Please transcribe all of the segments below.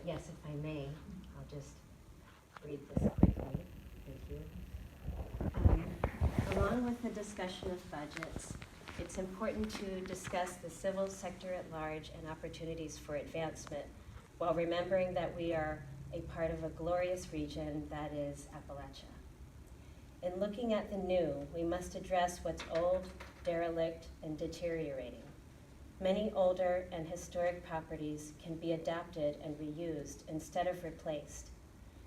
Yes, if I may, I'll just read this quickly. Thank you. Along with the discussion of budgets, it's important to discuss the civil sector at large and opportunities for advancement, while remembering that we are a part of a glorious region that is Appalachia. In looking at the new, we must address what's old, derelict, and deteriorating. Many older and historic properties can be adapted and reused instead of replaced.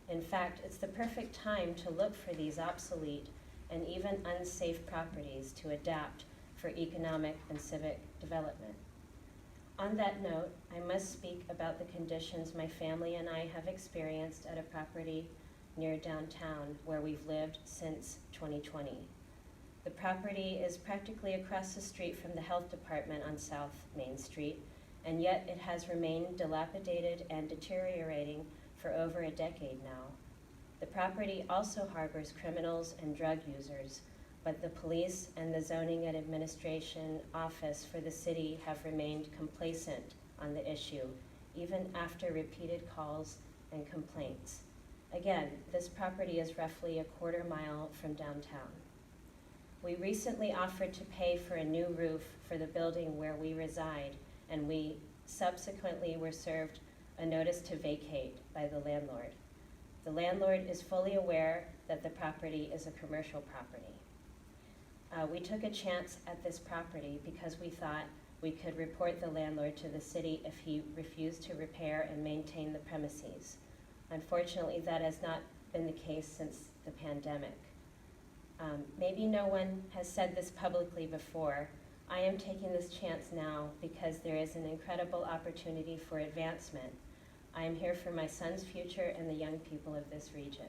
In fact, it's the perfect time to look for these obsolete and even unsafe properties to adapt for economic and civic development. On that note, I must speak about the conditions my family and I have experienced at a property near downtown where we've lived since 2020. The property is practically across the street from the health department on South Main Street, and yet it has remained dilapidated and deteriorating for over a decade now. The property also harbors criminals and drug users, but the police and the zoning and administration office for the city have remained complacent on the issue, even after repeated calls and complaints. Again, this property is roughly a quarter mile from downtown. We recently offered to pay for a new roof for the building where we reside, and we subsequently were served a notice to vacate by the landlord. The landlord is fully aware that the property is a commercial property. We took a chance at this property because we thought we could report the landlord to the city if he refused to repair and maintain the premises. Unfortunately, that has not been the case since the pandemic. Maybe no one has said this publicly before. I am taking this chance now because there is an incredible opportunity for advancement. I am here for my son's future and the young people of this region.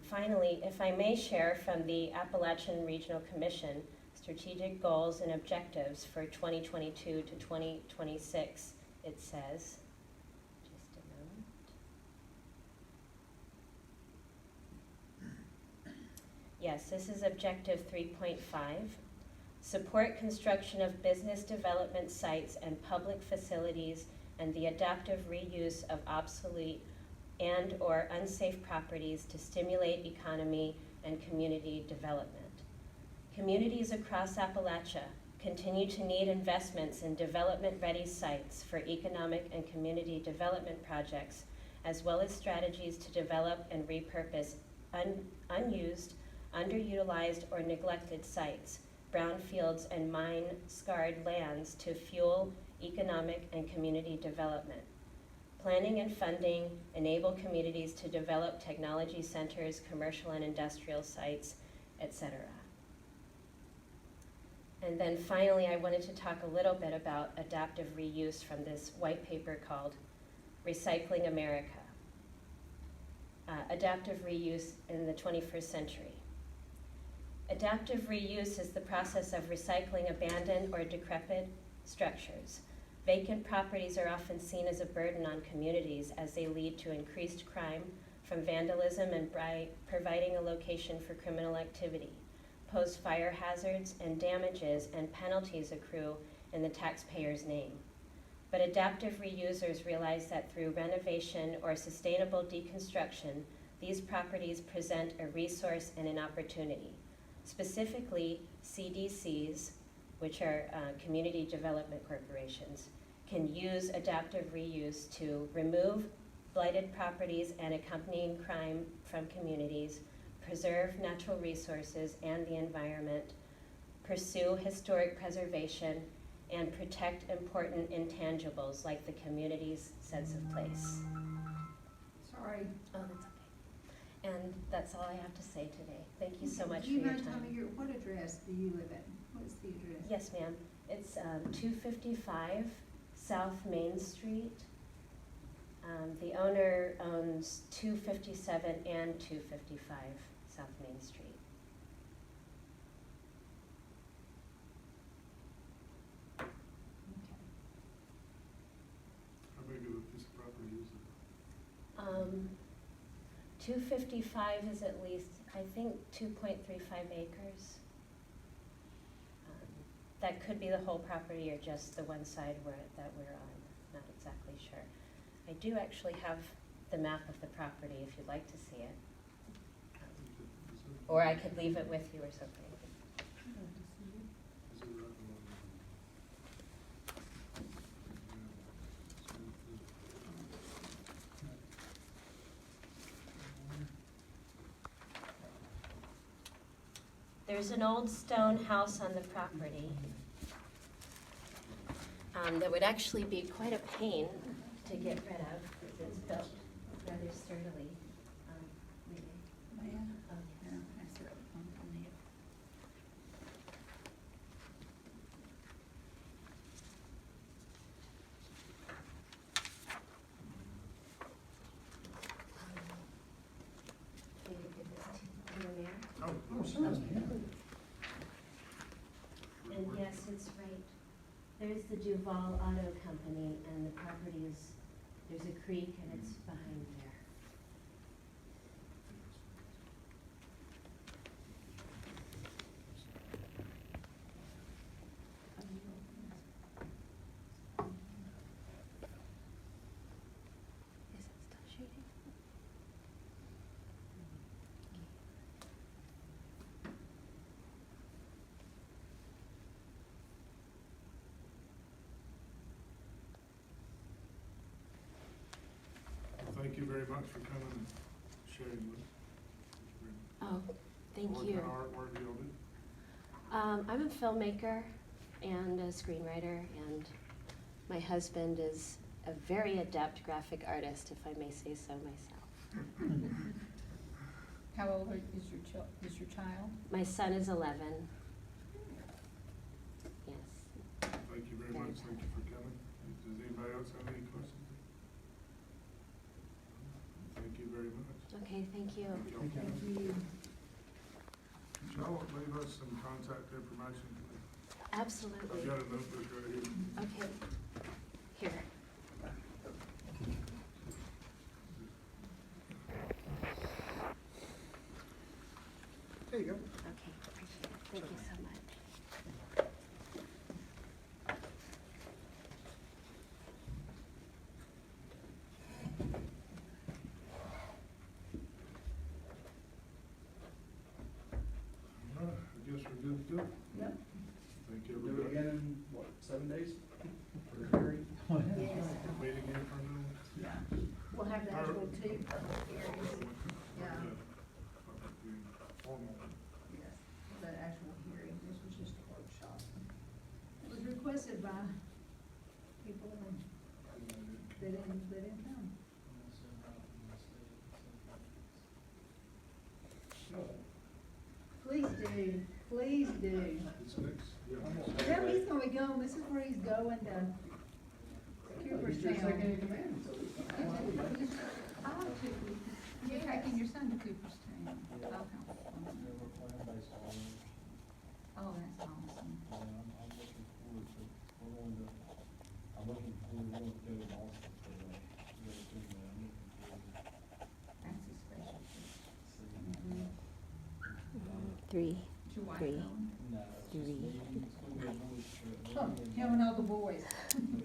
Finally, if I may share from the Appalachian Regional Commission strategic goals and objectives for 2022 to 2026, it says, just a moment. Yes, this is objective 3.5. Support construction of business development sites and public facilities and the adaptive reuse of obsolete and or unsafe properties to stimulate economy and community development. Communities across Appalachia continue to need investments in development-ready sites for economic and community development projects, as well as strategies to develop and repurpose unused, underutilized, or neglected sites, brownfields, and mine-scarred lands to fuel economic and community development. Planning and funding enable communities to develop technology centers, commercial and industrial sites, etc. And then finally, I wanted to talk a little bit about adaptive reuse from this white paper called Recycling America. Adaptive reuse in the 21st century. Adaptive reuse is the process of recycling abandoned or decrepit structures. Vacant properties are often seen as a burden on communities as they lead to increased crime from vandalism and by providing a location for criminal activity, pose fire hazards, and damages and penalties accrue in the taxpayer's name. But adaptive reusers realize that through renovation or sustainable deconstruction, these properties present a resource and an opportunity. Specifically, CDCs, which are community development corporations, can use adaptive reuse to remove blighted properties and accompanying crime from communities, preserve natural resources and the environment, pursue historic preservation, and protect important intangibles like the community's sense of place. Sorry. Oh, that's okay. And that's all I have to say today. Thank you so much Do you for your mind time. telling me what address do you live at? What's the address? Yes, ma'am. It's 255 South Main Street. The owner owns 257 and 255 South Main Street. Okay. How big of a piece of property is it? 255 is at least, I think, 2.35 acres. That could be the whole property or just the one side that we're on. Not exactly sure. I do actually have the map of the property if you'd like to see it. Or I could leave it with you or something. There's an old stone house on the property that would actually be quite a pain to get rid of because it's built rather sturdily. Can you give this to the mayor? And yes, it's right. There's the Duval Auto Company, and the property is, there's a creek, and it's behind there. Is it still shading? Thank you very much for coming and sharing with us. Oh, thank What you. kind of artwork do y'all do? I'm a filmmaker and a screenwriter, and my husband is a very adept graphic artist, if I may say so myself. How old is your child? My son is 11. Yes. Thank you very much. Thank you for coming. Does anybody else have any questions? Thank you very much. Okay, thank you. Thank you. Y'all leave us some contact information. Absolutely. I've got a notebook right here. Okay. Here. There you go. Okay, appreciate it. Thank you so much. All right, I guess we're good to go. Yep. Thank you, Do it everybody. again in, what, 7 days? For the hearing? Yes. Meet again for now. Yeah. We'll have the actual two hearings. Yeah. Formal. Yes, the actual hearing, this was just a workshop. It was requested by people and they didn't come. Please do, please do. It's next, yeah. Well, he's gonna be going, this is where he's going to He's your second in Cooperstown. command, so it's not Oh, you're taking your son to Cooperstown. Okay. Oh, that's awesome. I'm looking forward to going to Boston for That's a special. the Three. Your wife Three. going? No, it's just Three. me. It's gonna be a boys' trip. Him and all the boys. Yeah.